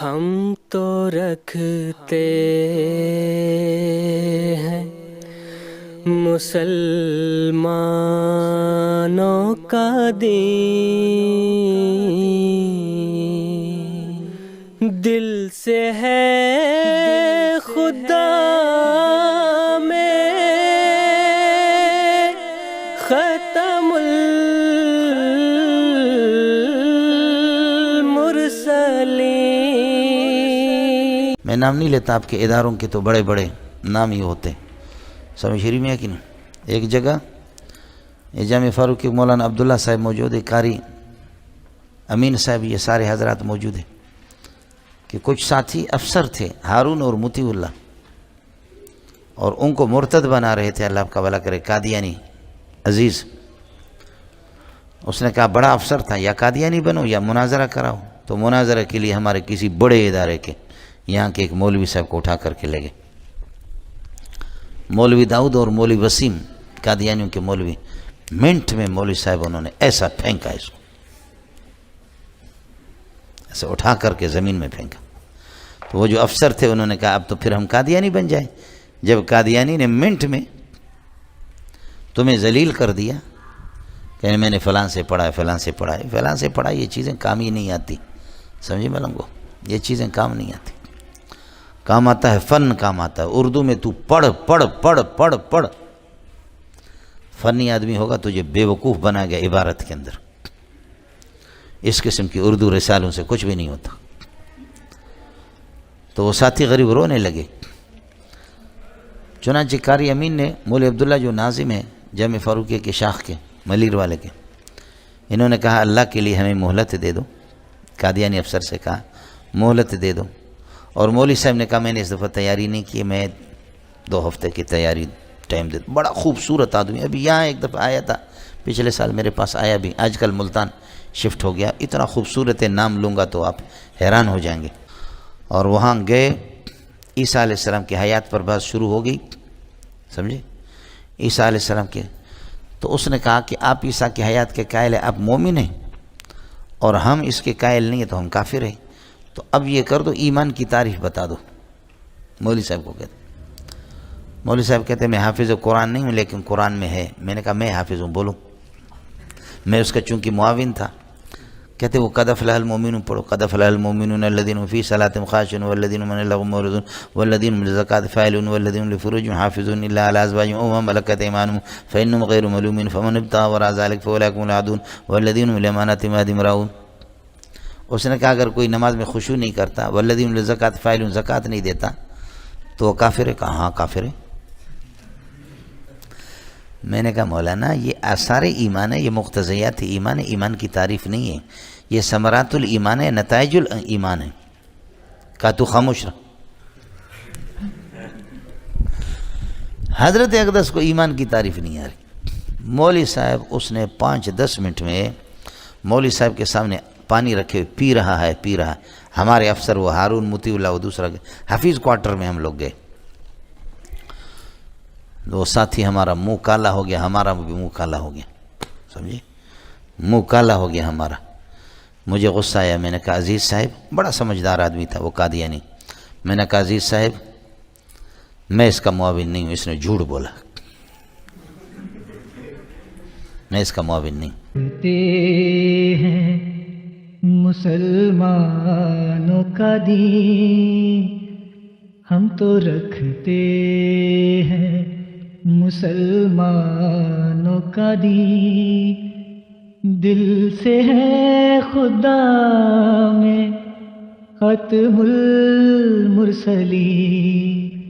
ہم تو رکھتے ہیں مسلمانوں کا دین، دل سے ہے خدا میں ختم المرسلین۔ میں نام نہیں لیتا، آپ کے اداروں کے تو بڑے بڑے نام ہی ہوتے، سمجھ شریف میں ہے کہ نہیں؟ ایک جگہ جامع فاروقی مولانا عبداللہ صاحب موجود ہے، قاری امین صاحب، یہ سارے حضرات موجود ہیں کہ کچھ ساتھی افسر تھے ہارون اور مطیع اللہ، اور ان کو مرتد بنا رہے تھے، اللہ آپ کا بھلا کرے، قادیانی عزیز۔ اس نے کہا بڑا افسر تھا، یا قادیانی بنو یا مناظرہ کراؤ، تو مناظرہ کے لیے ہمارے کسی بڑے ادارے کے یہاں کے ایک مولوی صاحب کو اٹھا کر کے لے گئے، مولوی داؤد اور مولوی وسیم، قادیانیوں کے مولوی۔ منٹ میں مولوی صاحب انہوں نے ایسا پھینکا، اس کو ایسے اٹھا کر کے زمین میں پھینکا۔ تو وہ جو افسر تھے انہوں نے کہا اب تو پھر ہم قادیانی بن جائیں، جب قادیانی نے منٹ میں تمہیں ذلیل کر دیا کہ میں نے فلاں سے پڑھا ہے، فلاں سے پڑھا ہے، فلاں سے پڑھا، یہ چیزیں کام ہی نہیں آتی، سمجھے ملنگو، یہ چیزیں کام نہیں آتی، کام آتا ہے فن، کام آتا ہے اردو میں۔ تو پڑھ پڑھ پڑھ پڑھ پڑھ، فنی آدمی ہوگا تجھے بیوقوف بنا گیا عبارت کے اندر۔ اس قسم کی اردو رسالوں سے کچھ بھی نہیں ہوتا۔ تو وہ ساتھی غریب رونے لگے۔ چنانچہ قاری امین نے مولوی عبداللہ جو ناظم ہے جامع فاروقیہ کے شاخ کے، ملیر والے کے، انہوں نے کہا اللہ کے لیے ہمیں مہلت دے دو، قادیانی افسر سے کہا مہلت دے دو۔ اور مولوی صاحب نے کہا میں نے اس دفعہ تیاری نہیں کی، میں 2 ہفتے کی تیاری ٹائم دے دو۔ بڑا خوبصورت آدمی، ابھی یہاں ایک دفعہ آیا تھا، پچھلے سال میرے پاس آیا بھی، آج کل ملتان شفٹ ہو گیا، اتنا خوبصورت ہے، نام لوں گا تو آپ حیران ہو جائیں گے۔ اور وہاں گئے، عیسیٰ علیہ السلام کی حیات پر بات شروع ہو گئی، سمجھے، عیسیٰ علیہ السلام کے۔ تو اس نے کہا کہ آپ عیسیٰ کی حیات کے قائل ہیں، آپ مومن ہیں، اور ہم اس کے قائل نہیں ہیں تو ہم کافر ہیں، تو اب یہ کر دو ایمان کی تعریف بتا دو۔ مولوی صاحب کو کہتے، مولوی صاحب کہتے میں حافظ قرآن نہیں ہوں لیکن قرآن میں ہے۔ میں نے کہا میں حافظ ہوں، بولو۔ میں اس کا چونکہ معاون تھا۔ کہتے وہ قد افلح المؤمنون پڑھو، قد افلح المؤمنون الذین هم فی صلاتهم خاشعون والذین هم عن اللغو معرضون والذین هم للزکاة فاعلون والذین هم لفروجهم حافظون الا على ازواجهم او ما ملکت ایمانهم فانهم غیر ملومین فمن ابتغى وراء ذلك فاولئک هم العادون والذین هم لاماناتهم عهدهم راعون۔ اس نے کہا اگر کوئی نماز میں خشوع نہیں کرتا، والذین هم للزکاة فاعلون، زکوٰۃ نہیں دیتا، تو وہ کافر ہے؟ کہا ہاں کافر ہے۔ میں نے کہا مولانا یہ آثار ایمان ہے، یہ مقتضیات ایمان ہے، ایمان کی تعریف نہیں ہے، یہ ثمرات الایمان ہے، نتائج الایمان ہے۔ کہا تو خاموش رہا۔ حضرت اقدس کو ایمان کی تعریف نہیں آ رہی۔ مولوی صاحب اس نے 5-10 منٹ میں مولوی صاحب کے سامنے پانی رکھے پی رہا ہے، پی رہا ہے۔ ہمارے افسر وہ ہارون مطیع اللہ، وہ دوسرا حفیظ کوارٹر میں ہم لوگ گئے، وہ ساتھی ہمارا منہ کالا ہو گیا، ہمارا بھی منہ کالا ہو گیا، سمجھے، منہ کالا ہو گیا ہمارا۔ مجھے غصہ آیا، میں نے کہا عزیز صاحب، بڑا سمجھدار آدمی تھا وہ قادیانی، میں نے کہا عزیز صاحب میں اس کا معاون نہیں ہوں، اس نے جھوٹ بولا، میں اس کا معاون نہیں۔ مسلمانوں کا دین ہم تو رکھتے ہیں، مسلمانوں کا دین دل سے ہے خدا میں ختم المرسلین۔